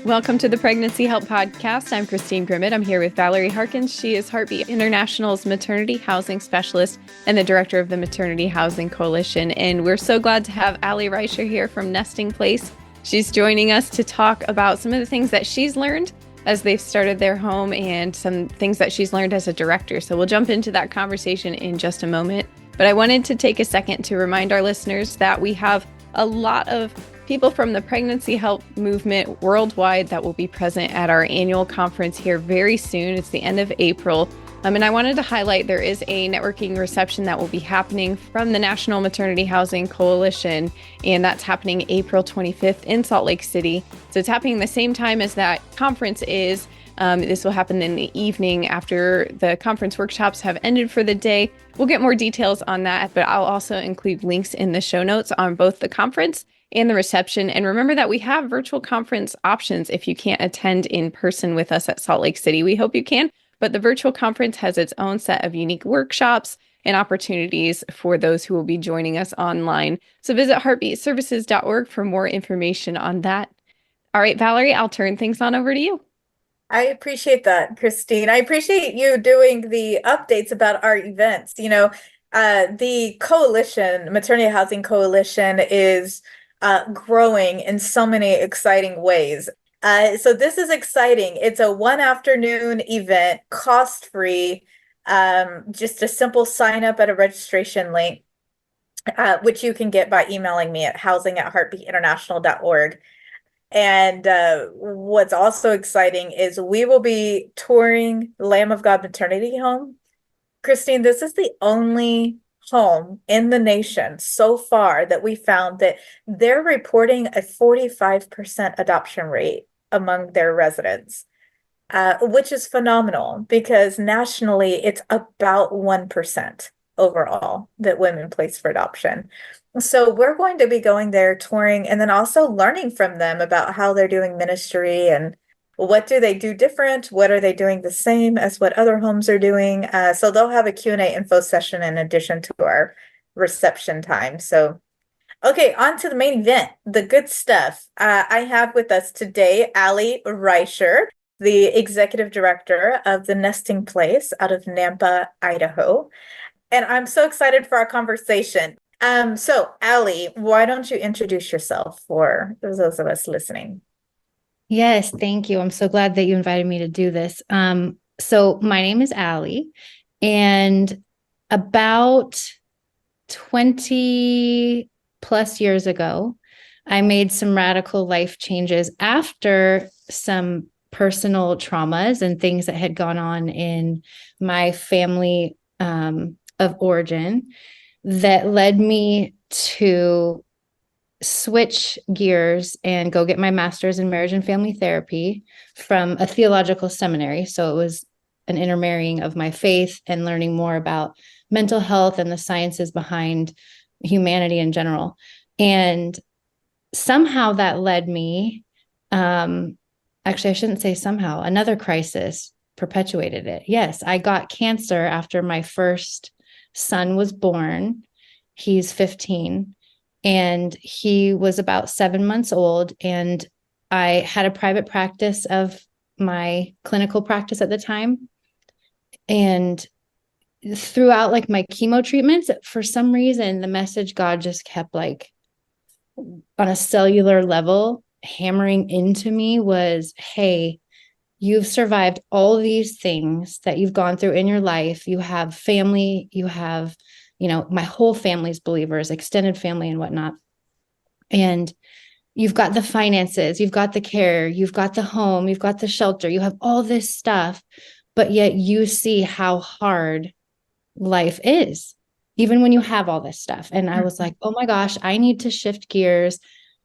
Welcome to the Pregnancy Help Podcast. I'm Christine Grimmett. I'm here with Valerie Harkins. She is Heartbeat International's Maternity Housing Specialist and the Director of the Maternity Housing Coalition. And we're so glad to have Allie Reuscher here from Nesting Place. She's joining us to talk about some of the things that she's learned as they've started their home and some things that she's learned as a director. So we'll jump into that conversation in just a moment. But I wanted to take a second to remind our listeners that we have a lot of people from the pregnancy help movement worldwide that will be present at our annual conference here very soon. It's the end of April. And I wanted to highlight there is a networking reception that will be happening from the National Maternity Housing Coalition, and that's happening April 25th in Salt Lake City. So it's happening the same time as that conference is. This will happen in the evening after the conference workshops have ended for the day. We'll get more details on that, but I'll also include links in the show notes on both the conference and the reception. And remember that we have virtual conference options if you can't attend in person with us at Salt Lake City. We hope you can, but the virtual conference has its own set of unique workshops and opportunities for those who will be joining us online. So visit heartbeatservices.org for more information on that. All right, Valerie, I'll turn things on over to you. I appreciate that, Christine. I appreciate you doing the updates about our events. The coalition, Maternity Housing Coalition, is growing in so many exciting ways. So this is exciting. It's a one afternoon event, cost-free, just a simple sign up at a registration link, which you can get by emailing me at housing@heartbeatinternational.org. And what's also exciting is we will be touring Lamb of God Maternity Home. Christine, this is the only home in the nation so far that we found that they're reporting a 45% adoption rate among their residents, which is phenomenal because nationally it's about 1% overall that women place for adoption. So we're going to be going there touring and then also learning from them about how they're doing ministry and what do they do different? What are they doing the same as what other homes are doing? So they'll have a Q&A info session in addition to our reception time. So, okay, on to the main event, the good stuff. I have with us today Allie Reuscher, the Executive Director of the Nesting Place out of Nampa, Idaho. And I'm so excited for our conversation. So Allie, why don't you introduce yourself for those of us listening? Yes, thank you. I'm so glad that you invited me to do this. So my name is Allie, and about 20 plus years ago, I made some radical life changes after some personal traumas and things that had gone on in my family of origin that led me to switch gears and go get my master's in marriage and family therapy from a theological seminary. So it was an intermarrying of my faith and learning more about mental health and the sciences behind humanity in general. And somehow that led me, actually, I shouldn't say somehow, another crisis perpetuated it. Yes, I got cancer after my first son was born. He's 15. And he was about 7 months old, and I had a private practice of my clinical practice at the time. And throughout like my chemo treatments, for some reason, the message God just kept like on a cellular level hammering into me was, hey, you've survived all these things that you've gone through in your life. You have family, you have my whole family's believers, extended family and whatnot. And you've got the finances, you've got the care, you've got the home, you've got the shelter, you have all this stuff, but yet you see how hard life is, even when you have all this stuff. And I was like, oh my gosh, I need to shift gears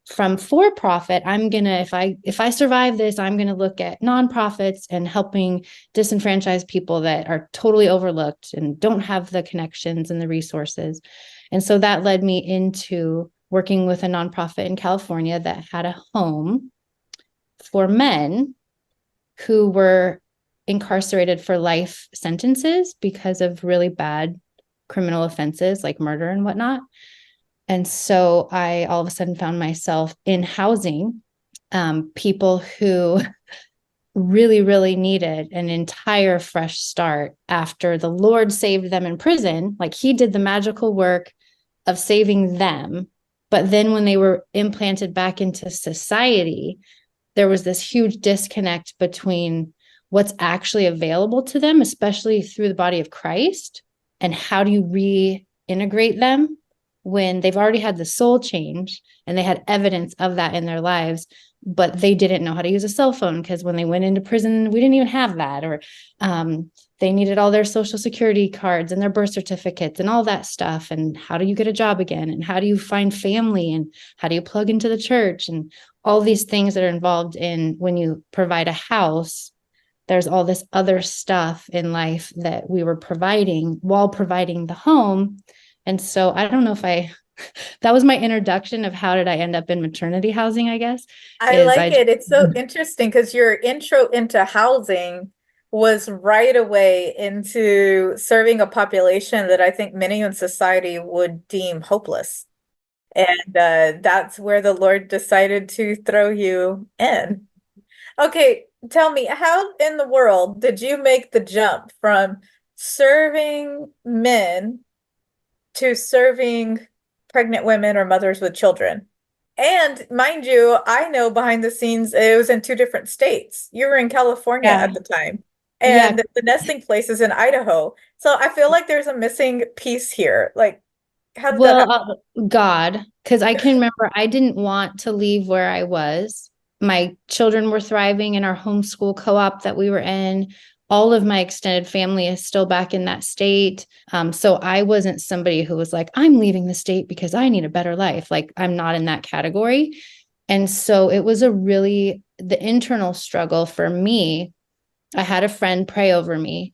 from for-profit. I'm going to, if I survive this, I'm going to look at nonprofits and helping disenfranchised people that are totally overlooked and don't have the connections and the resources. And so that led me into working with a nonprofit in California that had a home for men who were incarcerated for life sentences because of really bad criminal offenses like murder and whatnot. And so I all of a sudden found myself in housing people who really, really needed an entire fresh start after the Lord saved them in prison. Like he did the magical work of saving them. But then when they were implanted back into society, there was this huge disconnect between what's actually available to them, especially through the body of Christ, and how do you reintegrate them when they've already had the soul change and they had evidence of that in their lives, but they didn't know how to use a cell phone because when they went into prison, we didn't even have that, or they needed all their social security cards and their birth certificates and all that stuff. And how do you get a job again? And how do you find family? And how do you plug into the church? And all these things that are involved in when you provide a house. There's all this other stuff in life that we were providing while providing the home. And so I don't know if that was my introduction of how did I end up in maternity housing, I guess. I like it. It's so interesting because your intro into housing was right away into serving a population that I think many in society would deem hopeless. And that's where the Lord decided to throw you in. Okay, tell me, how in the world did you make the jump from serving men to serving pregnant women or mothers with children? And mind you, I know behind the scenes it was in two different states. You were in California at the time, and the nesting place is in Idaho. So I feel like there's a missing piece here. Like, how did that happen? God, because I can remember I didn't want to leave where I was. My children were thriving in our homeschool co-op that we were in. All of my extended family is still back in that state. So I wasn't somebody who was like, I'm leaving the state because I need a better life. Like, I'm not in that category. And so it was the internal struggle for me. I had a friend pray over me,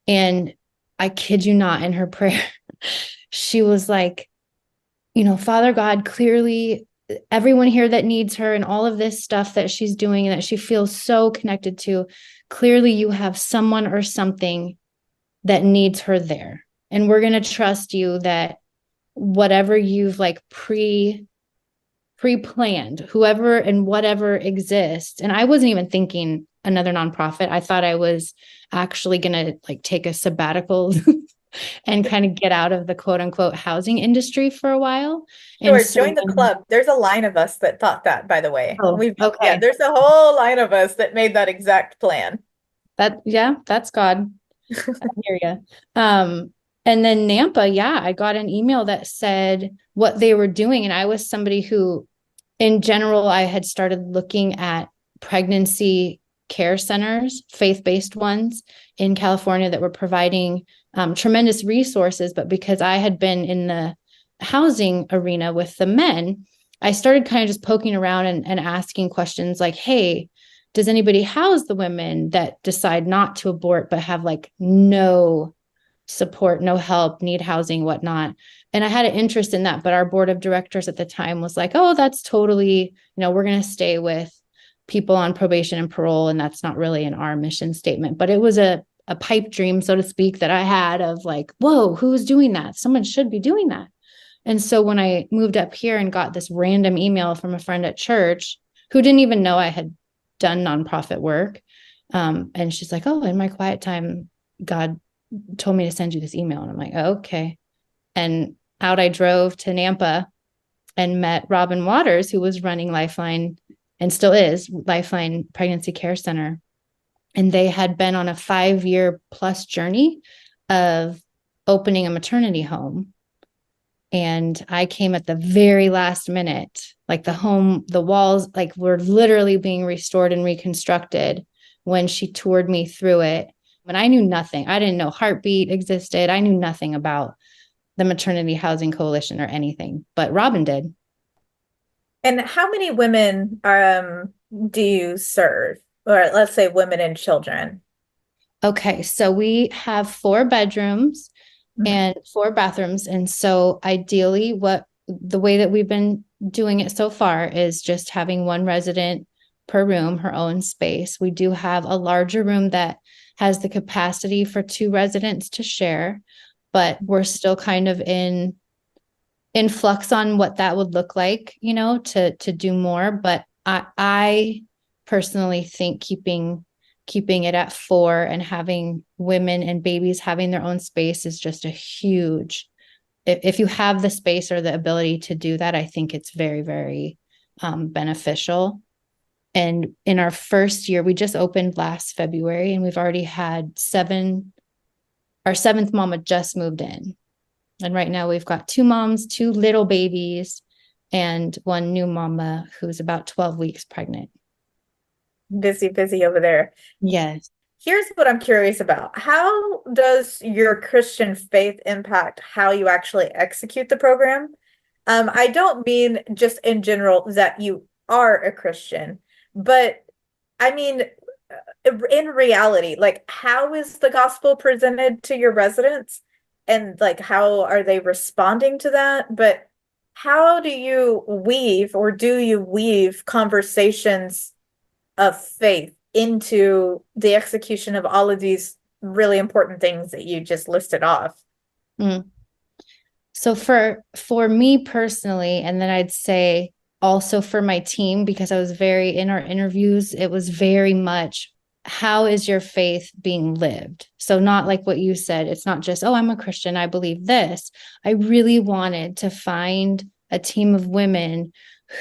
and I kid you not, in her prayer, she was like, Father God, clearly everyone here that needs her and all of this stuff that she's doing and that she feels so connected to, clearly you have someone or something that needs her there. And we're going to trust you that whatever you've like pre-planned, whoever and whatever exists. And I wasn't even thinking another nonprofit. I thought I was actually going to like take a sabbatical and kind of get out of the quote unquote housing industry for a while. Sure, And so, join the club. There's a line of us that thought that, by the way. okay. Yeah, there's a whole line of us that made that exact plan. That's God. I hear you. And then Nampa, I got an email that said what they were doing. And I was somebody who, in general, I had started looking at pregnancy care centers, faith-based ones in California that were providing tremendous resources. But because I had been in the housing arena with the men, I started kind of just poking around and asking questions like, hey, does anybody house the women that decide not to abort, but have like no support, no help, need housing, whatnot? And I had an interest in that, but our board of directors at the time was like, oh, that's totally, we're going to stay with people on probation and parole. And that's not really in our mission statement, but it was a pipe dream, so to speak, that I had of like, whoa, who's doing that? Someone should be doing that. And so when I moved up here and got this random email from a friend at church who didn't even know I had done nonprofit work. And she's like, oh, in my quiet time, God told me to send you this email. And I'm like, oh, okay. And out I drove to Nampa and met Robin Waters, who was running Lifeline and still is Lifeline Pregnancy Care Center. And they had been on a 5-year plus journey of opening a maternity home. And I came at the very last minute, like the walls, like were literally being restored and reconstructed when she toured me through it. But I knew nothing. I didn't know Heartbeat existed. I knew nothing about the Maternity Housing Coalition or anything, but Robin did. And how many women do you serve? Or let's say women and children. Okay, so we have 4 bedrooms and 4 bathrooms. And so ideally the way that we've been doing it so far is just having 1 resident per room, her own space. We do have a larger room that has the capacity for 2 residents to share, but we're still kind of in flux on what that would look like, to do more. But I personally think keeping it at 4 and having women and babies having their own space is just a huge, if you have the space or the ability to do that, I think it's very, very beneficial. And in our first year, we just opened last February, and we've already had 7, our 7th mama just moved in. And right now we've got 2 moms, 2 little babies, and 1 new mama who's about 12 weeks pregnant. Busy over there. Yes. Here's what I'm curious about. How does your Christian faith impact how you actually execute the program? I don't mean just in general that you are a Christian, but I mean, in reality, like, how is the gospel presented to your residents? And like, how are they responding to that? But how do you weave conversations of faith into the execution of all of these really important things that you just listed off? So for me personally, and then I'd say also for my team, because I was very, in our interviews, it was very much, how is your faith being lived? So not like what you said, it's not just, oh, I'm a Christian, I believe this. I really wanted to find a team of women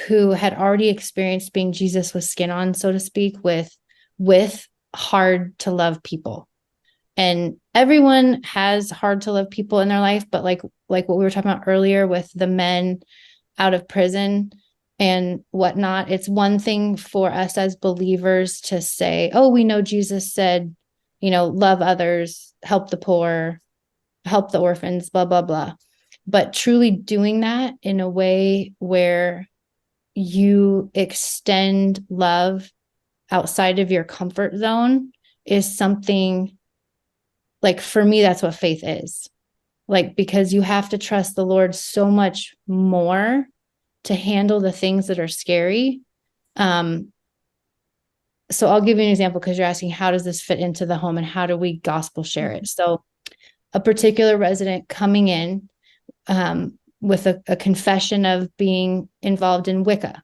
who had already experienced being Jesus with skin on, so to speak, with hard to love people. And everyone has hard to love people in their life, but like what we were talking about earlier with the men out of prison and whatnot, it's one thing for us as believers to say, oh, we know Jesus said, love others, help the poor, help the orphans, blah, blah, blah. But truly doing that in a way where you extend love outside of your comfort zone is something, like, for me, that's what faith is. Like, because you have to trust the Lord so much more to handle the things that are scary. So I'll give you an example, because you're asking, how does this fit into the home and how do we gospel share it? So a particular resident coming in with a confession of being involved in Wicca.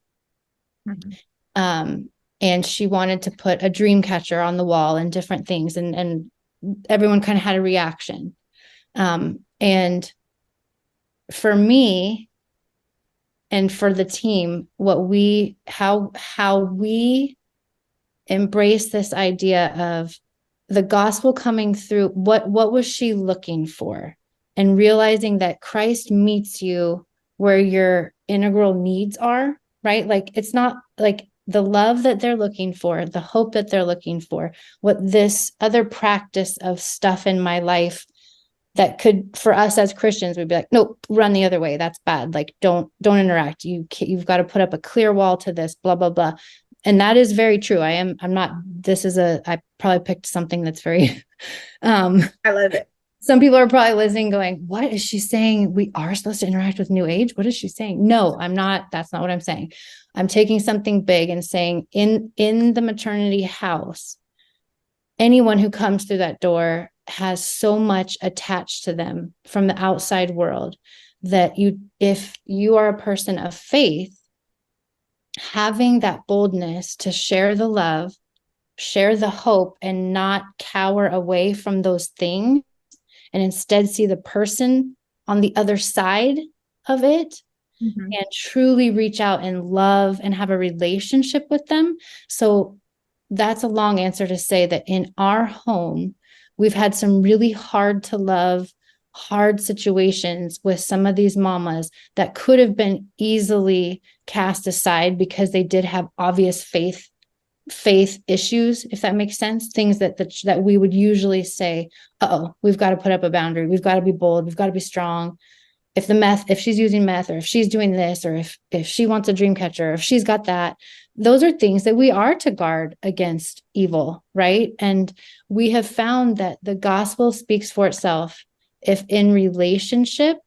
And she wanted to put a dream catcher on the wall and different things. And everyone kind of had a reaction. And for me and for the team, how we embrace this idea of the gospel coming through, what was she looking for? And realizing that Christ meets you where your integral needs are, right? Like, it's not like the love that they're looking for, the hope that they're looking for, what this other practice of stuff in my life that could, for us as Christians, we'd be like, nope, run the other way. That's bad. Like, don't interact. You've got to put up a clear wall to this, blah, blah, blah. And that is very true. I probably picked something that's very, I love it. Some people are probably listening going, what is she saying? We are supposed to interact with New Age? What is she saying? No, I'm not. That's not what I'm saying. I'm taking something big and saying in the maternity house, anyone who comes through that door has so much attached to them from the outside world that if you are a person of faith, having that boldness to share the love, share the hope, and not cower away from those things, and instead see the person on the other side of it, and truly reach out and love and have a relationship with them. So that's a long answer to say that in our home, we've had some really hard to love, hard situations with some of these mamas that could have been easily cast aside because they did have obvious faith issues, if that makes sense. Things that we would usually say, we've got to put up a boundary. We've got to be bold. We've got to be strong. If she's using meth, or if she's doing this, or if she wants a dream catcher, if she's got that, those are things that we are to guard against evil, right? And we have found that the gospel speaks for itself. If in relationship,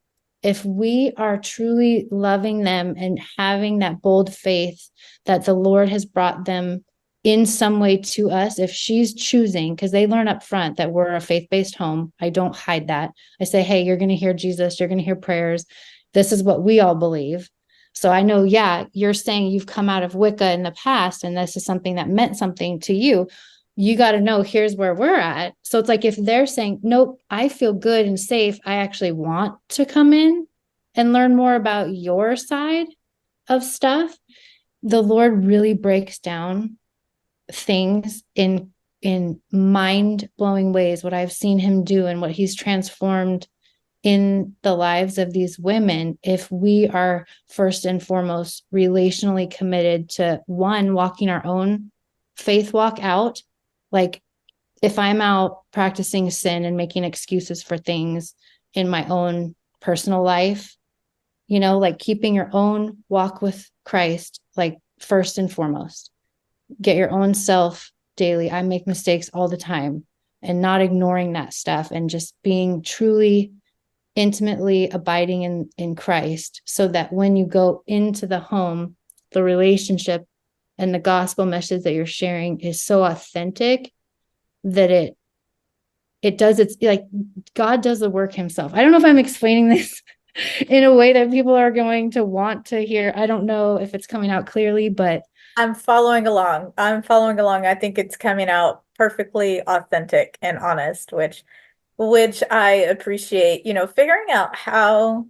if we are truly loving them and having that bold faith that the Lord has brought them in some way to us, if she's choosing, because they learn up front that we're a faith-based home. I don't hide that. I say, hey, you're going to hear Jesus. You're going to hear prayers. This is what we all believe. So I know, yeah, you're saying you've come out of Wicca in the past, and this is something that meant something to you. You got to know, here's where we're at. So it's like, if they're saying, nope, I feel good and safe, I actually want to come in and learn more about your side of stuff, the Lord really breaks down things in mind-blowing ways, what I've seen him do and what he's transformed in the lives of these women, if we are first and foremost relationally committed to, one, walking our own faith walk out. Like, if I'm out practicing sin and making excuses for things in my own personal life, like keeping your own walk with Christ, like first and foremost, get your own self daily. I make mistakes all the time, and not ignoring that stuff, and just being truly intimately abiding in Christ, so that when you go into the home, the relationship and the gospel message that you're sharing is so authentic that it does, it's like God does the work himself. I don't know if I'm explaining this in a way that people are going to want to hear. I don't know if it's coming out clearly, but I'm following along. I think it's coming out perfectly authentic and honest, which I appreciate. Figuring out how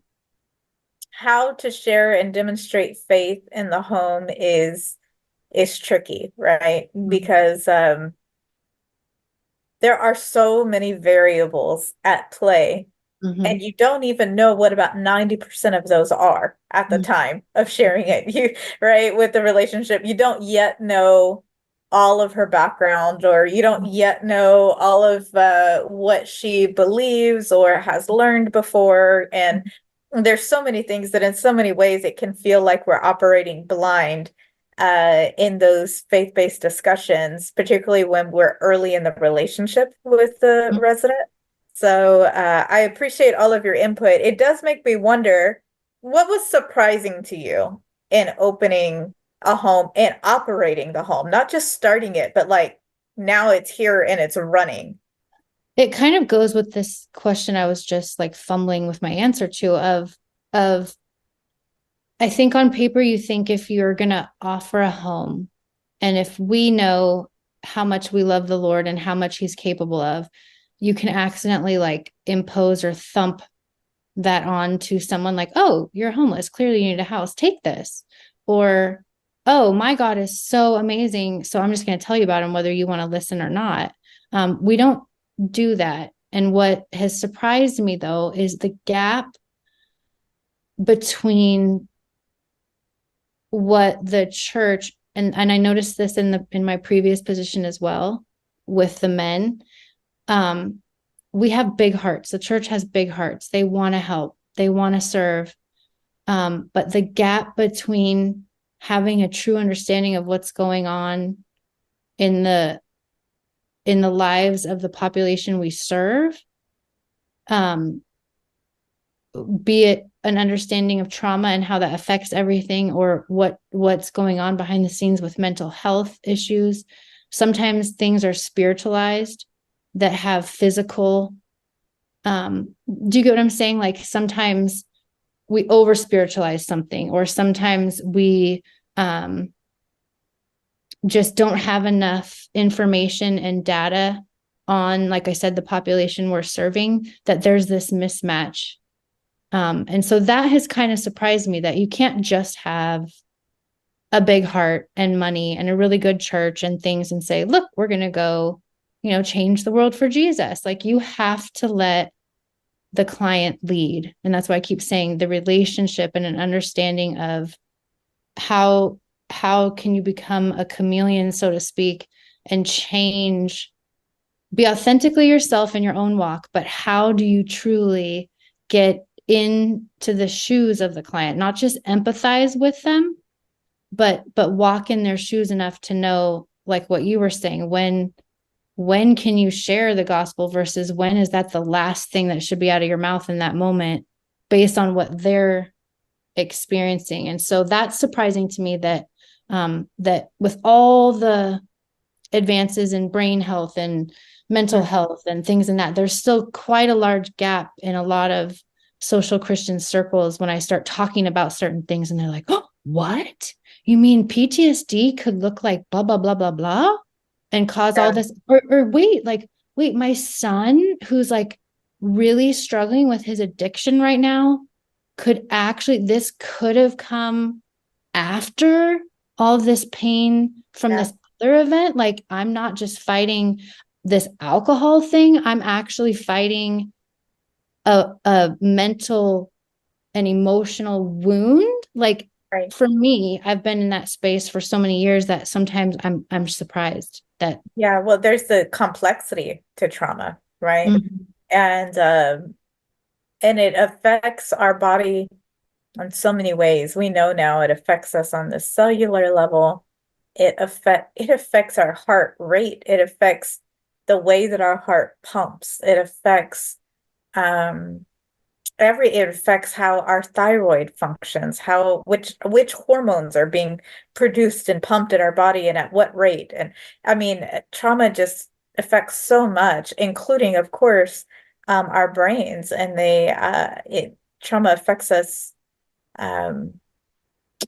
to share and demonstrate faith in the home is tricky, right? Because there are so many variables at play, and you don't even know what about 90% of those are at the time of sharing it. Right, with the relationship, you don't yet know all of her background, or you don't yet know all of what she believes or has learned before. And there's so many things that in so many ways it can feel like we're operating blind in those faith-based discussions, particularly when we're early in the relationship with the resident. So I appreciate all of your input. It does make me wonder, what was surprising to you in opening a home and operating the home, not just starting it, but like now it's here and it's running? It kind of goes with this question I was just like fumbling with my answer to, of I think on paper, you think if you're going to offer a home, and if we know how much we love the Lord and how much he's capable of, you can accidentally like impose or thump that on to someone, like, oh, you're homeless, clearly you need a house, take this. Or, oh, my God is so amazing, so I'm just going to tell you about him whether you want to listen or not. We don't do that. And what has surprised me, though, is the gap between what the church, and I noticed this in my previous position as well with the men. We have big hearts. The church has big hearts. They want to help. They want to serve. But the gap between having a true understanding of what's going on in the lives of the population we serve, be it an understanding of trauma and how that affects everything, or what's going on behind the scenes with mental health issues. Sometimes things are spiritualized that have physical, do you get what I'm saying? Like, sometimes we over spiritualize something, or sometimes we just don't have enough information and data on, like I said, the population we're serving, that there's this mismatch. And so that has kind of surprised me, that you can't just have a big heart and money and a really good church and things and say, look, we're going to go, change the world for Jesus. Like, you have to let the client lead. And that's why I keep saying the relationship and an understanding of how can you become a chameleon, so to speak, and change, be authentically yourself in your own walk, but how do you truly get into the shoes of the client, not just empathize with them, but walk in their shoes enough to know, like what you were saying, when can you share the gospel versus when is that the last thing that should be out of your mouth in that moment based on what they're experiencing. And so that's surprising to me, that that with all the advances in brain health and mental health and things in that, there's still quite a large gap in a lot of social Christian circles when I start talking about certain things, and they're like, oh, what? You mean PTSD could look like blah, blah, blah, blah, blah, and cause all this? Or wait, my son who's like really struggling with his addiction right now this could have come after all this pain from this other event. Like, I'm not just fighting this alcohol thing. I'm actually fighting a mental and emotional wound. Like, Right. for me, I've been in that space for so many years that sometimes I'm surprised that. Yeah, well, there's the complexity to trauma, right? Mhm. And it affects our body in so many ways. We know now it affects us on the cellular level. It affects our heart rate. It affects the way that our heart pumps. It affects um it affects how our thyroid functions, how which hormones are being produced and pumped in our body and at what rate. And I mean, trauma just affects so much, including, of course, our brains. And trauma affects us um,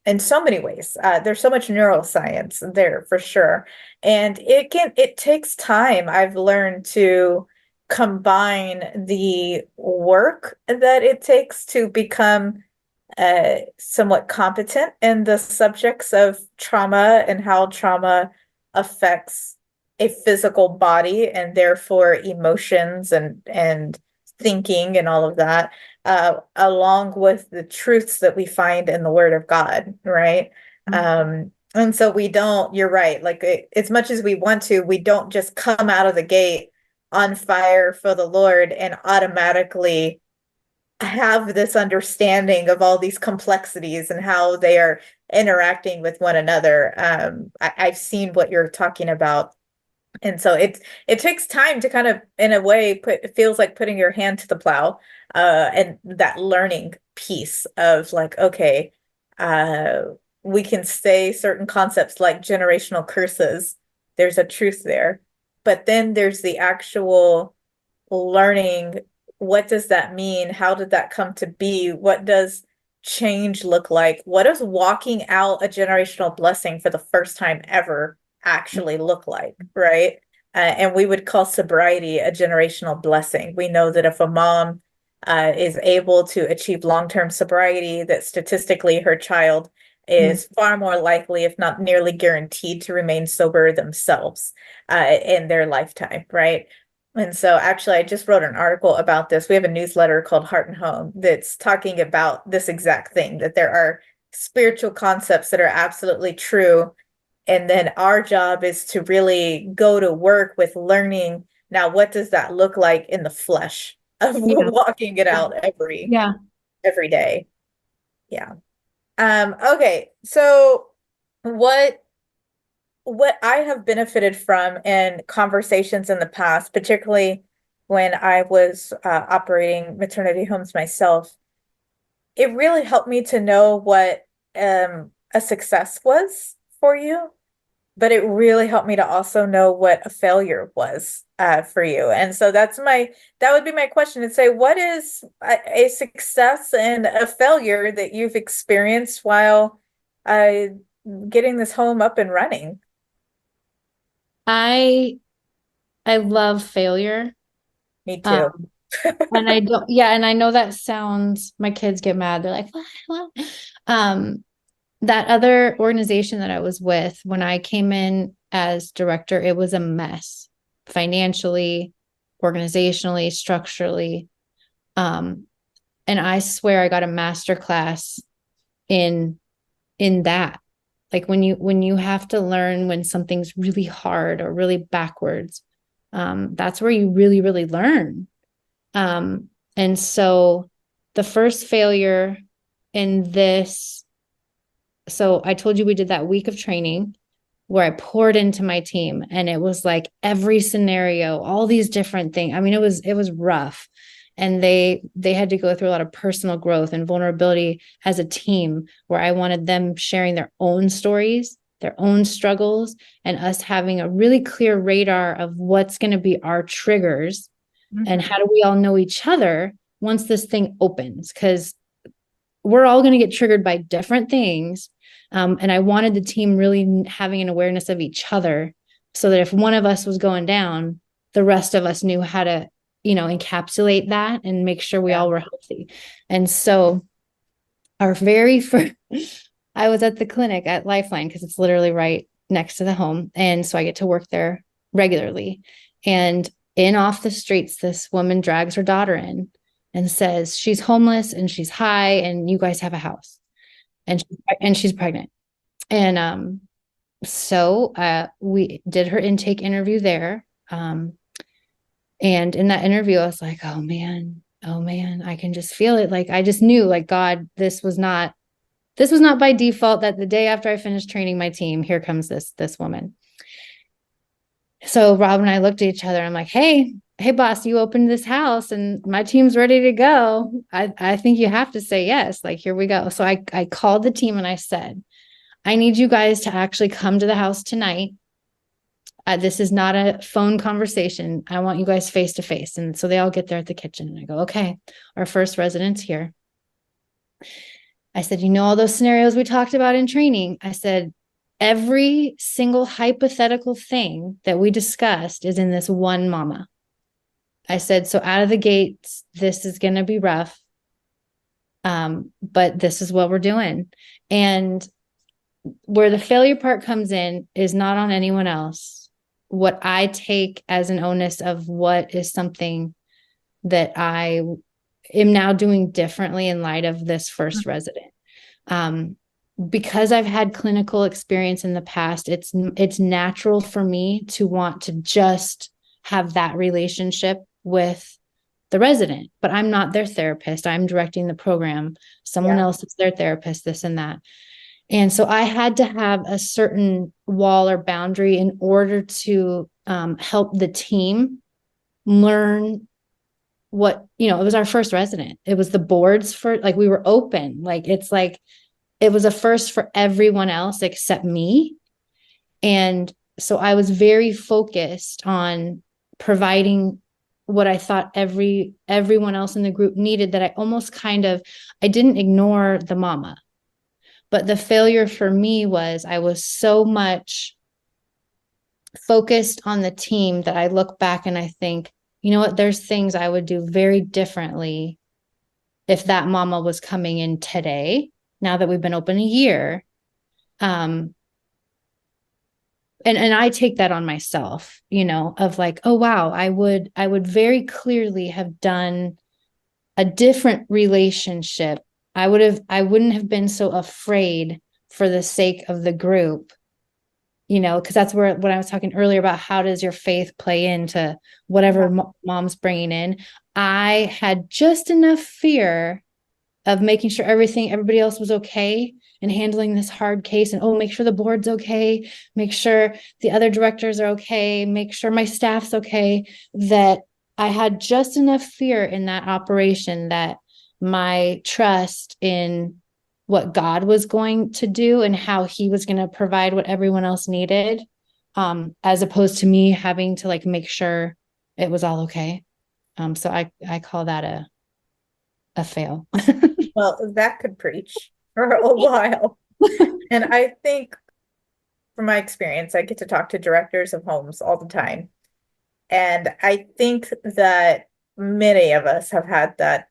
in so many ways. There's so much neuroscience there for sure. And it takes time. I've learned to combine the work that it takes to become somewhat competent in the subjects of trauma and how trauma affects a physical body and therefore emotions and thinking and all of that, along with the truths that we find in the Word of God, right? And so you're right, like as much as we want to, we don't just come out of the gate on fire for the Lord and automatically have this understanding of all these complexities and how they are interacting with one another. I've seen what you're talking about. And so it takes time to kind of, in a way, it feels like putting your hand to the plow, and that learning piece of like, okay, uh, we can say certain concepts like generational curses. There's a truth there, but then there's the actual learning. What does that mean? How did that come to be? What does change look like? What does walking out a generational blessing for the first time ever actually look like, right? And we would call sobriety a generational blessing. We know that if a mom is able to achieve long-term sobriety, that statistically her child is far more likely, if not nearly guaranteed, to remain sober themselves in their lifetime, right? And so actually, I just wrote an article about this. We have a newsletter called Heart and Home that's talking about this exact thing, that there are spiritual concepts that are absolutely true. And then our job is to really go to work with learning. Now, what does that look like in the flesh of walking it out every day? Yeah. Okay. So what I have benefited from in conversations in the past, particularly when I was operating maternity homes myself, it really helped me to know what a success was for you, but it really helped me to also know what a failure was for you. And so that would be my question, and say, what is a success and a failure that you've experienced while getting this home up and running? I love failure. Me too. And I know that sounds, my kids get mad. They're like, what? That other organization that I was with, when I came in as director, it was a mess financially, organizationally, structurally. And I swear I got a master class in that. Like, when you have to learn when something's really hard or really backwards, that's where you really, really learn. And so the first failure in this, so I told you we did that week of training where I poured into my team, and it was like every scenario, all these different things. I mean, it was rough, and they had to go through a lot of personal growth and vulnerability as a team, where I wanted them sharing their own stories, their own struggles, and us having a really clear radar of what's going to be our triggers. And how do we all know each other once this thing opens? Because we're all going to get triggered by different things. And I wanted the team really having an awareness of each other so that if one of us was going down, the rest of us knew how to, encapsulate that and make sure we all were healthy. And so our very first, I was at the clinic at Lifeline because it's literally right next to the home. And so I get to work there regularly. And in off the streets, this woman drags her daughter in and says she's homeless and she's high and you guys have a house and she's pregnant. And so we did her intake interview there. And in that interview, I was like, oh man, I can just feel it. Like, I just knew, like, God, this was not by default, that the day after I finished training my team, here comes this woman. So Rob and I looked at each other and I'm like, hey boss, you opened this house and my team's ready to go. I think you have to say yes. Like, here we go. So I called the team and I said, I need you guys to actually come to the house tonight. This is not a phone conversation. I want you guys face to face. And so they all get there at the kitchen and I go, okay, our first resident's here. I said, all those scenarios we talked about in training? I said, every single hypothetical thing that we discussed is in this one mama. I said, so out of the gates, this is going to be rough. But this is what we're doing. And where the failure part comes in is not on anyone else. What I take as an onus of what is something that I am now doing differently in light of this first resident. Because I've had clinical experience in the past, it's natural for me to want to just have that relationship with the resident, but I'm not their therapist. I'm directing the program. Someone else is their therapist, this and that. And so I had to have a certain wall or boundary in order to help the team learn what, it was our first resident. It was the boards for, like, we were open. Like, it's like, it was a first for everyone else except me. And so I was very focused on providing what I thought everyone else in the group needed, that I almost I didn't ignore the mama. But the failure for me was I was so much focused on the team that I look back and I think, you know what, there's things I would do very differently if that mama was coming in today, now that we've been open a year. And I take that on myself, of like, oh, wow, I would very clearly have done a different relationship. I wouldn't have been so afraid for the sake of the group, because that's where, when I was talking earlier about how does your faith play into whatever mom's bringing in, I had just enough fear of making sure everybody else was okay and handling this hard case, and make sure the board's okay, make sure the other directors are okay, make sure my staff's okay, that I had just enough fear in that operation that my trust in what God was going to do and how he was going to provide what everyone else needed, as opposed to me having to, like, make sure it was all okay. So I call that a fail. Well, that could preach for a while. And I think from my experience, I get to talk to directors of homes all the time. And I think that many of us have had that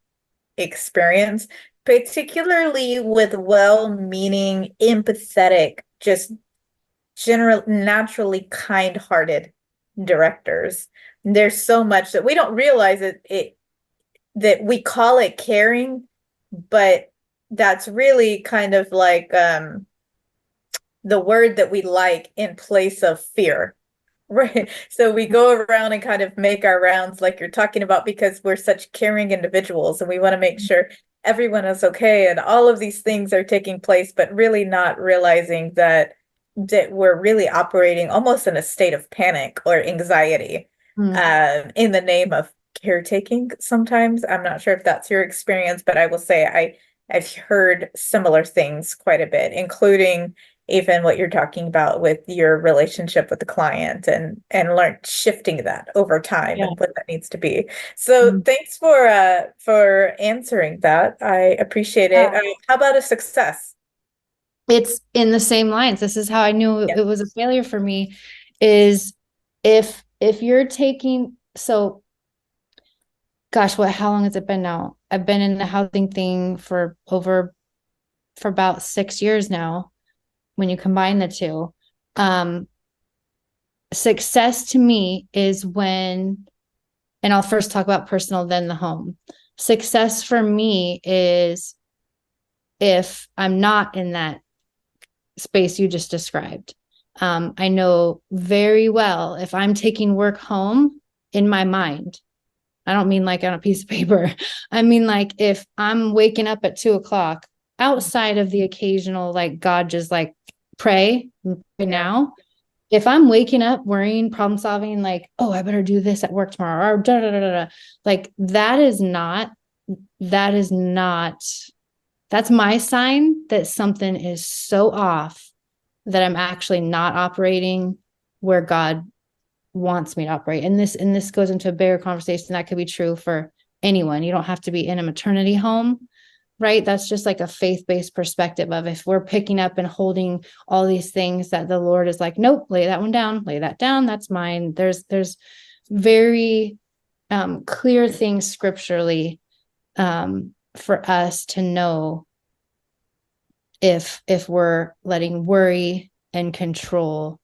experience, particularly with well-meaning, empathetic, just naturally kind-hearted directors. There's so much that we don't realize that we call it caring, but that's really kind of like the word that we like in place of fear. Right. So we go around and kind of make our rounds like you're talking about, because we're such caring individuals and we want to make sure everyone is okay and all of these things are taking place, but really not realizing that we're really operating almost in a state of panic or anxiety in the name of caretaking sometimes. I'm not sure if that's your experience, but I will say I've heard similar things quite a bit, including even what you're talking about with your relationship with the client and learn shifting that over time and what that needs to be. So thanks for answering that. I appreciate it. How about a success? it's in the same lines. This is how I knew Yeah. it was a failure for me, is if you're taking, so gosh, how long has it been now? I've been in the housing thing for about 6 years now, when you combine the two. Success to me is when, and I'll first talk about personal, then the home. Success for me is if I'm not in that space you just described. I know very well if I'm taking work home in my mind. I don't mean like on a piece of paper. I mean, like if I'm waking up at 2:00, outside of the occasional, like God just like pray now. If I'm waking up worrying, problem solving, like, oh, I better do this at work tomorrow, or da da da da, like that is not, that's my sign that something is so off, that I'm actually not operating where God wants me to operate. And this goes into a bigger conversation that could be true for anyone. You don't have to be in a maternity home, right? That's just like a faith-based perspective of, if we're picking up and holding all these things that the Lord is like, nope, lay that one down, lay that down, that's mine. There's very clear things scripturally for us to know if we're letting worry and control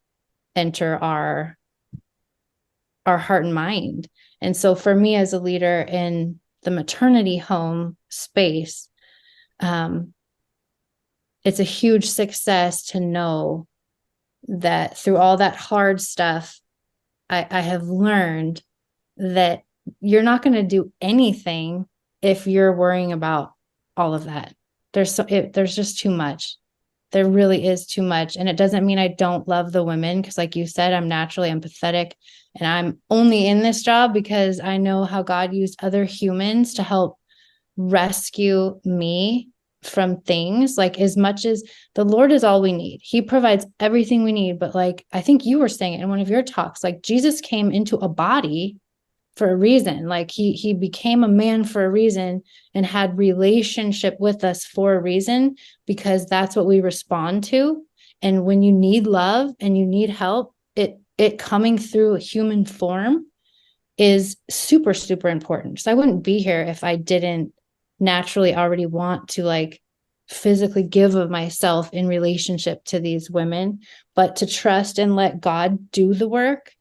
enter our heart and mind. And so for me as a leader in the maternity home space, it's a huge success to know that through all that hard stuff, I have learned that you're not going to do anything if you're worrying about all of that. There's just too much. There really is too much. And it doesn't mean I don't love the women, because like you said, I'm naturally empathetic, and I'm only in this job because I know how God used other humans to help rescue me from things. Like, as much as the Lord is all we need, he provides everything we need. But like, I think you were saying it in one of your talks, like Jesus came into a body for a reason. Like he became a man for a reason, and had relationship with us for a reason, because that's what we respond to. And when you need love and you need help, it coming through a human form is super, super important. So I wouldn't be here if I didn't naturally already want to like physically give of myself in relationship to these women, but to trust and let God do the work,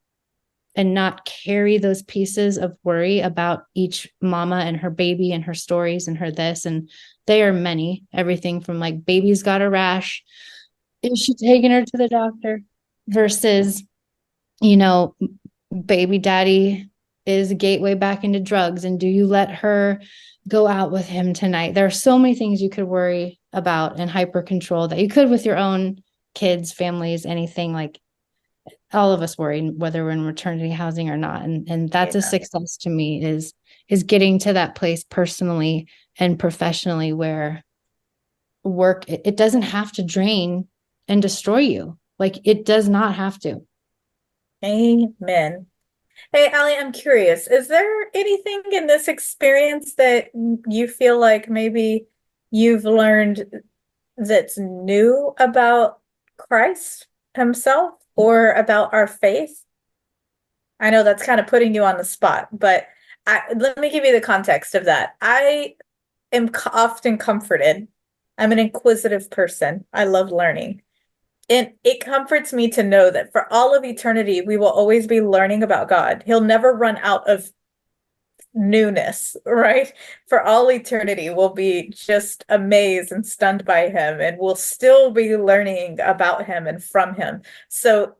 and not carry those pieces of worry about each mama and her baby and her stories and her this. And they are many, everything from like, baby's got a rash, is she taking her to the doctor, versus, baby daddy is a gateway back into drugs, and do you let her go out with him tonight? There are so many things you could worry about and hyper control that you could with your own kids, families, anything. Like, all of us worry whether we're in maternity housing or not. And that's a success to me, is getting to that place personally and professionally where work, it doesn't have to drain and destroy you. Like, it does not have to. Amen. Hey, Allie, I'm curious, is there anything in this experience that you feel like maybe you've learned that's new about Christ himself, or about our faith? I know that's kind of putting you on the spot, but let me give you the context of that. I am often comforted. I'm an inquisitive person. I love learning. And it comforts me to know that for all of eternity, we will always be learning about God. He'll never run out of newness, right? For all eternity, we'll be just amazed and stunned by him, and we'll still be learning about him and from him. So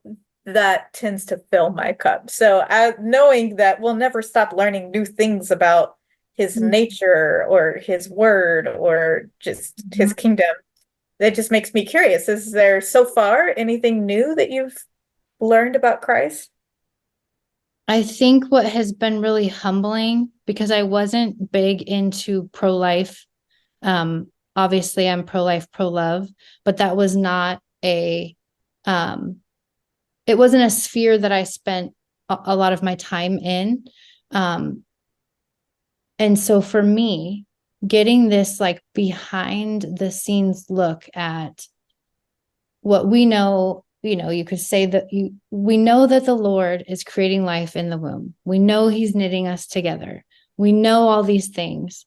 that tends to fill my cup. So knowing that we'll never stop learning new things about his nature or his word or just his kingdom, that just makes me curious. Is there so far anything new that you've learned about Christ? I think what has been really humbling, because I wasn't big into pro-life. Obviously I'm pro-life, pro-love, but that was not it wasn't a sphere that I spent a lot of my time in. And so for me, getting this like behind the scenes look at what we know, you could say that we know that the Lord is creating life in the womb. We know he's knitting us together. We know all these things,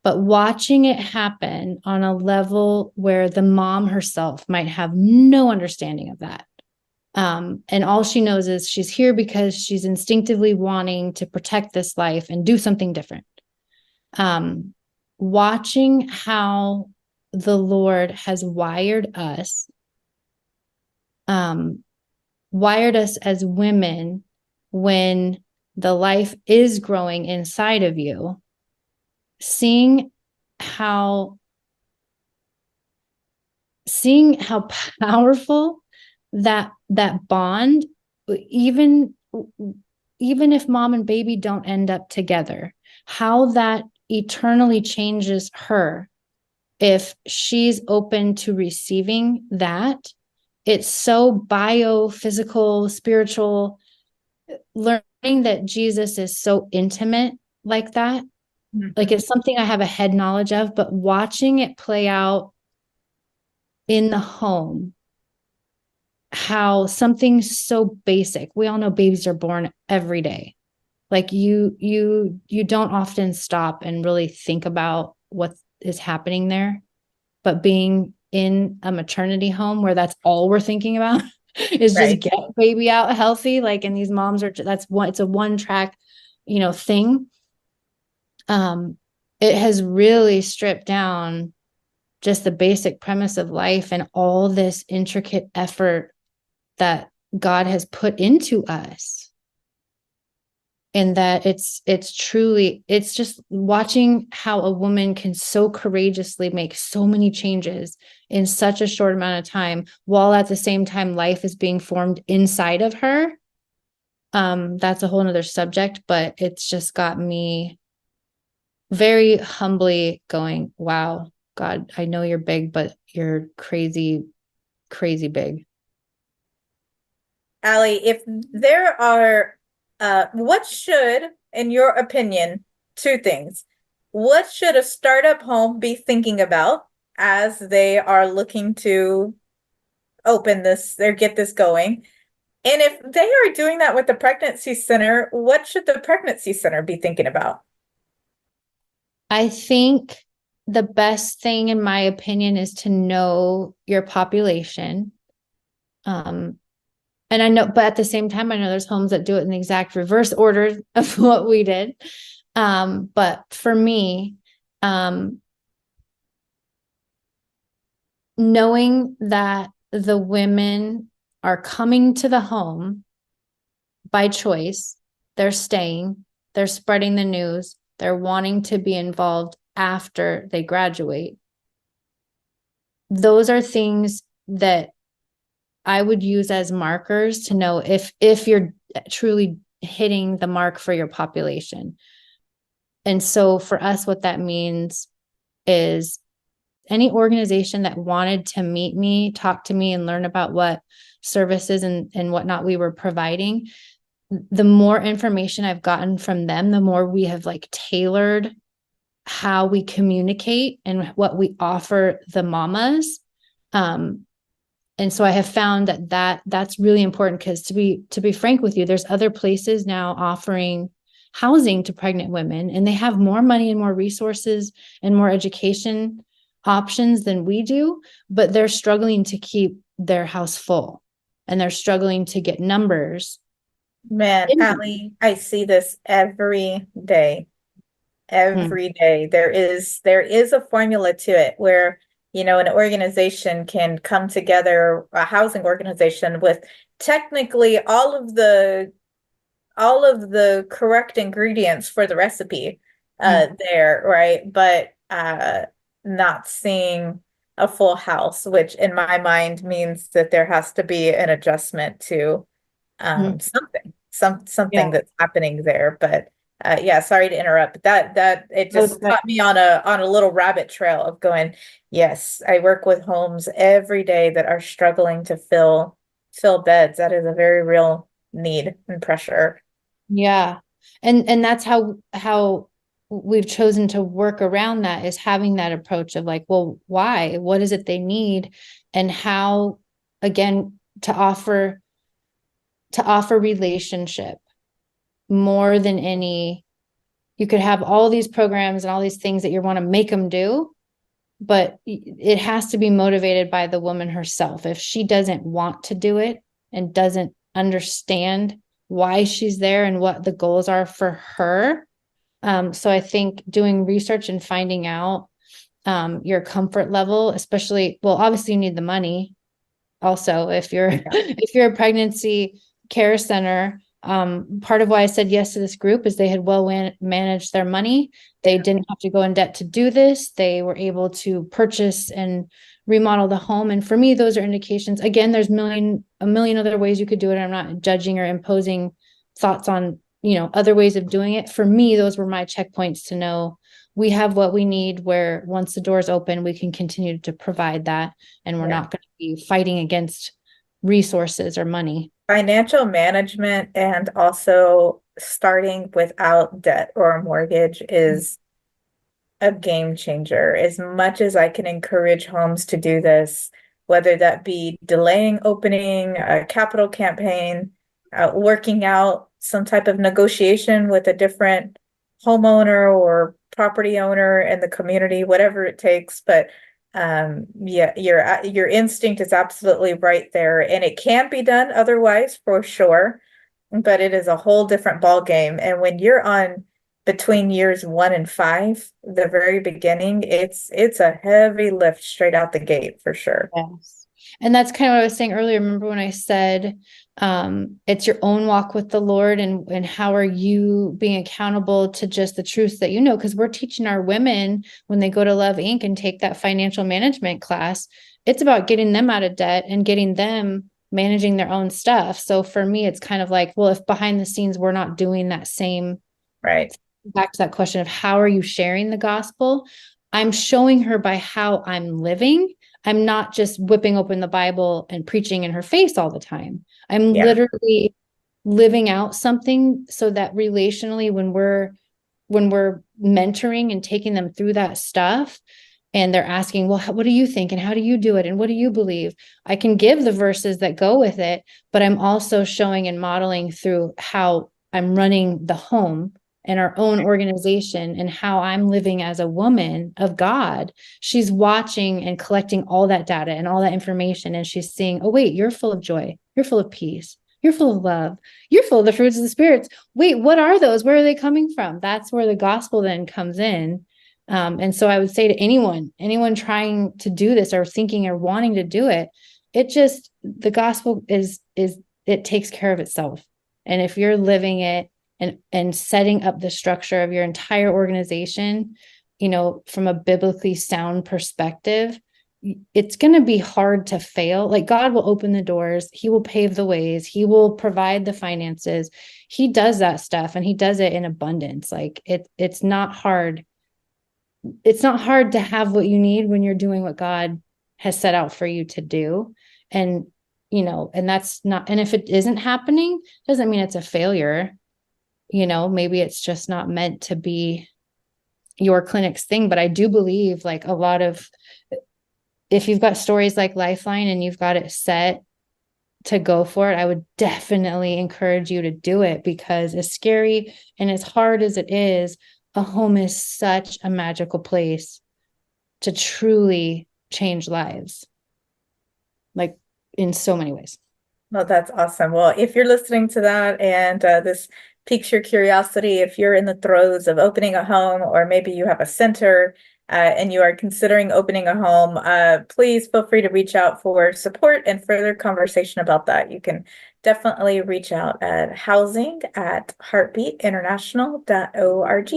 but watching it happen on a level where the mom herself might have no understanding of that. And all she knows is she's here because she's instinctively wanting to protect this life and do something different. Watching how the Lord has wired us as women when the life is growing inside of you, seeing how powerful that bond, even if mom and baby don't end up together, how that eternally changes her if she's open to receiving that. It's so biophysical, spiritual, learning that Jesus is so intimate like that. Mm-hmm. Like it's something I have a head knowledge of, but watching it play out in the home, how something so basic, we all know babies are born every day. Like you don't often stop and really think about what is happening there, but being in a maternity home where that's all we're thinking about is just get baby out healthy. Like, and these moms are, it's a one track, thing. It has really stripped down just the basic premise of life and all this intricate effort that God has put into us. And that it's just watching how a woman can so courageously make so many changes in such a short amount of time, while at the same time life is being formed inside of her. That's a whole nother subject, but it's just got me very humbly going, wow, God, I know you're big, but you're crazy, crazy big. Allie, if there are, what should, in your opinion, two things, what should a startup home be thinking about as they are looking to open this or get this going? And if they are doing that with the pregnancy center, what should the pregnancy center be thinking about? I think the best thing, in my opinion, is to know your population. And I know, but at the same time, I know there's homes that do it in the exact reverse order of what we did. But for me, knowing that the women are coming to the home by choice, they're staying, they're spreading the news, they're wanting to be involved after they graduate. Those are things that I would use as markers to know if you're truly hitting the mark for your population. And so for us, what that means is any organization that wanted to meet me, talk to me, and learn about what services and whatnot we were providing, the more information I've gotten from them, the more we have tailored how we communicate and what we offer the mamas. And so I have found that's really important, because to be frank with you, there's other places now offering housing to pregnant women, and they have more money and more resources and more education options than we do, but they're struggling to keep their house full, and they're struggling to get numbers. Man, Allie, I see this every day. Every day. There is a formula to it where an organization can come together, a housing organization, with technically all of the correct ingredients for the recipe there, right? But not seeing a full house, which in my mind means that there has to be an adjustment to something that's happening there. But sorry to interrupt, but that it just caught me on a little rabbit trail of going, yes, I work with homes every day that are struggling to fill beds. That is a very real need and pressure. Yeah. And that's how we've chosen to work around that, is having that approach of well, why? What is it they need? And how again, to offer relationship more than any. You could have all these programs and all these things that you want to make them do, but it has to be motivated by the woman herself. If she doesn't want to do it and doesn't understand why she's there and what the goals are for her. So I think doing research and finding out your comfort level, especially, well, obviously you need the money. Also, if you're a pregnancy care center, part of why I said yes to this group is they had managed their money. They didn't have to go in debt to do this. They were able to purchase and remodel the home. And for me, those are indications. Again, there's a million other ways you could do it. I'm not judging or imposing thoughts on, other ways of doing it. For me, those were my checkpoints to know we have what we need, where once the doors open, we can continue to provide that. And we're not going to be fighting against resources or money. Financial management and also starting without debt or a mortgage is a game changer. As much as I can encourage homes to do this, whether that be delaying opening, a capital campaign, working out some type of negotiation with a different homeowner or property owner in the community, whatever it takes. But your instinct is absolutely right there, and it can be done otherwise for sure, but it is a whole different ball game. And when you're on between years 1 and 5, the very beginning, it's a heavy lift straight out the gate for sure. Yes. And that's kind of what I was saying earlier. Remember when I said it's your own walk with the Lord, and how are you being accountable to just the truths that because we're teaching our women when they go to Love Inc. and take that financial management class, it's about getting them out of debt and getting them managing their own stuff. So for me, it's kind of like, well, if behind the scenes we're not doing that same, right? Back to that question of how are you sharing the gospel? I'm showing her by how I'm living. I'm not just whipping open the Bible and preaching in her face all the time. I'm literally living out something so that relationally, when we're mentoring and taking them through that stuff, and they're asking, well, what do you think? And how do you do it? And what do you believe? I can give the verses that go with it, but I'm also showing and modeling through how I'm running the home and our own organization and how I'm living as a woman of God. She's watching and collecting all that data and all that information. And she's seeing, oh, wait, you're full of joy. You're full of peace. You're full of love. You're full of the fruits of the spirits. Wait, what are those? Where are they coming from? That's where the gospel then comes in. And so I would say to anyone trying to do this or thinking or wanting to do it, the gospel it takes care of itself. And if you're living it, and setting up the structure of your entire organization, from a biblically sound perspective, it's going to be hard to fail. Like, God will open the doors. He will pave the ways. He will provide the finances. He does that stuff, and he does it in abundance. Like it's not hard. It's not hard to have what you need when you're doing what God has set out for you to do. And, and that's not, and if it isn't happening, doesn't mean it's a failure. Maybe it's just not meant to be your clinic's thing. But I do believe, like, a lot of, if you've got stories like Lifeline and you've got it set to go for it, I would definitely encourage you to do it, because as scary and as hard as it is, a home is such a magical place to truly change lives, like in so many ways. Well, that's awesome. Well, if you're listening to that and this piques your curiosity, if you're in the throes of opening a home, or maybe you have a center and you are considering opening a home, please feel free to reach out for support and further conversation about that. You can definitely reach out at housing@heartbeatinternational.org.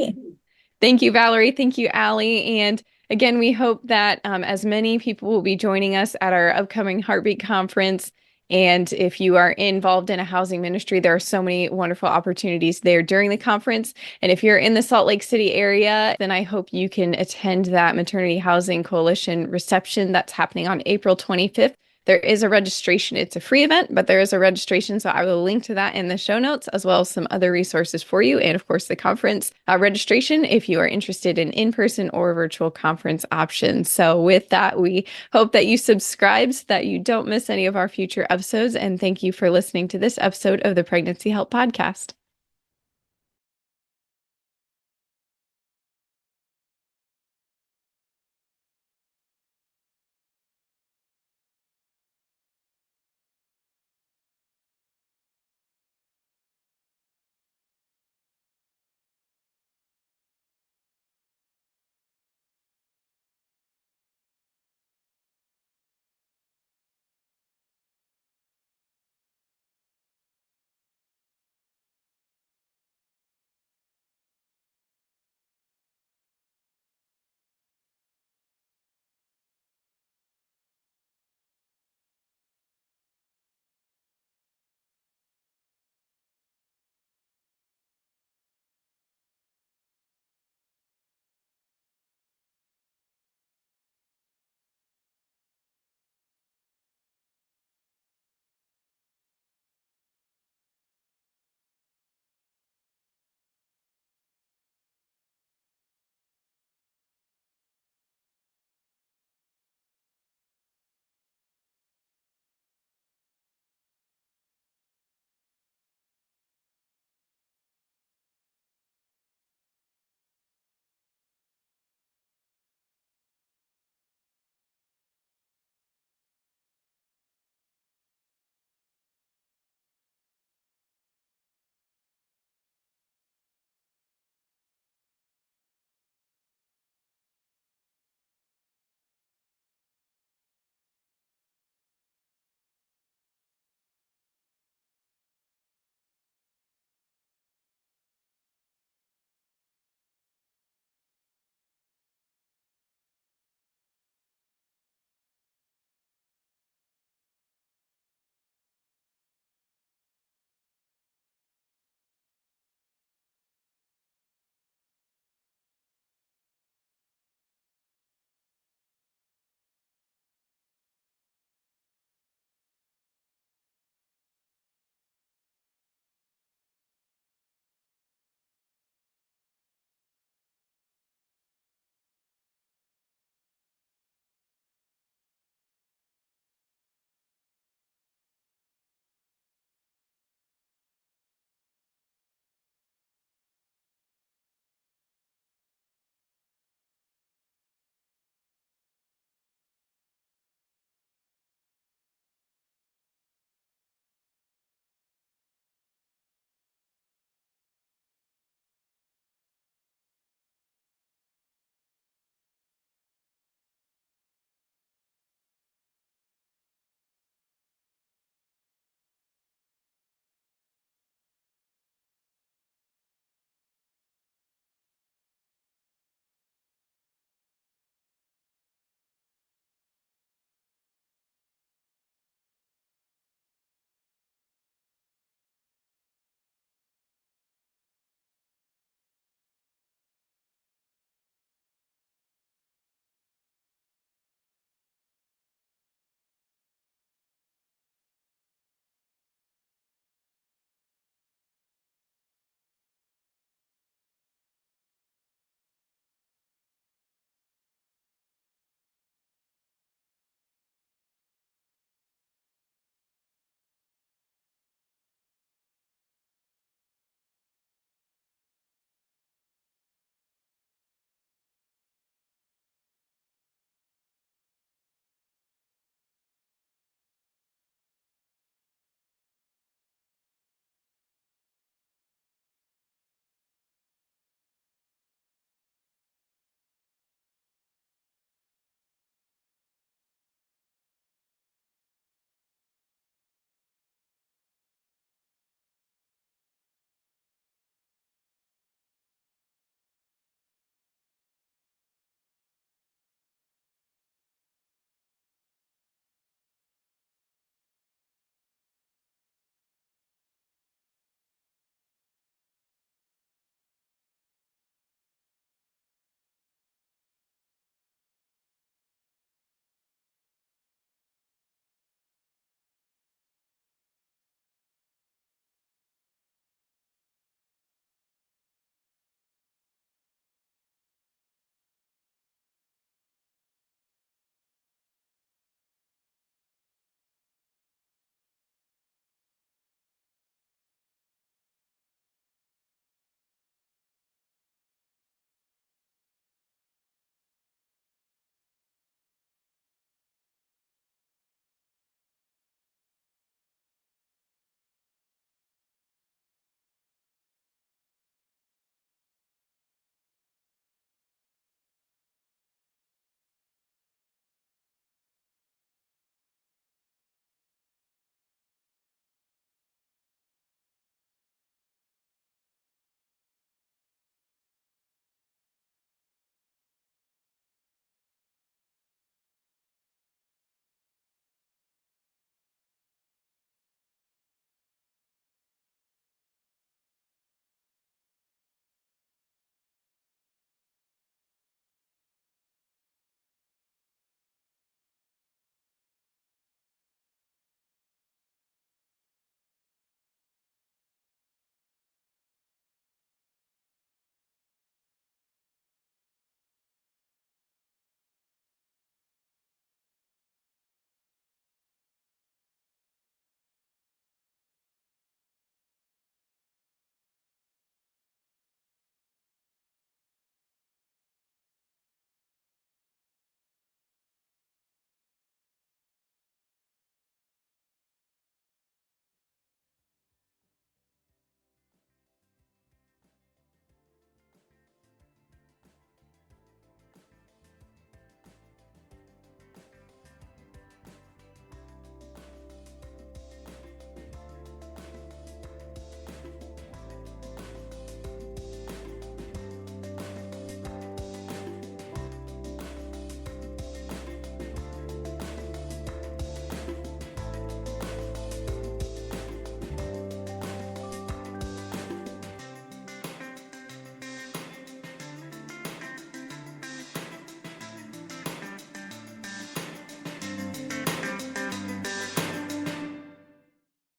Thank you, Valerie. Thank you, Allie. And again, we hope that as many people will be joining us at our upcoming Heartbeat Conference. And if you are involved in a housing ministry, there are so many wonderful opportunities there during the conference. And if you're in the Salt Lake City area, then I hope you can attend that Maternity Housing Coalition reception that's happening on April 25th There is a registration. It's a free event, but there is a registration. So I will link to that in the show notes, as well as some other resources for you. And of course, the conference registration if you are interested in in-person or virtual conference options. So with that, we hope that you subscribe so that you don't miss any of our future episodes. And thank you for listening to this episode of the Pregnancy Help Podcast.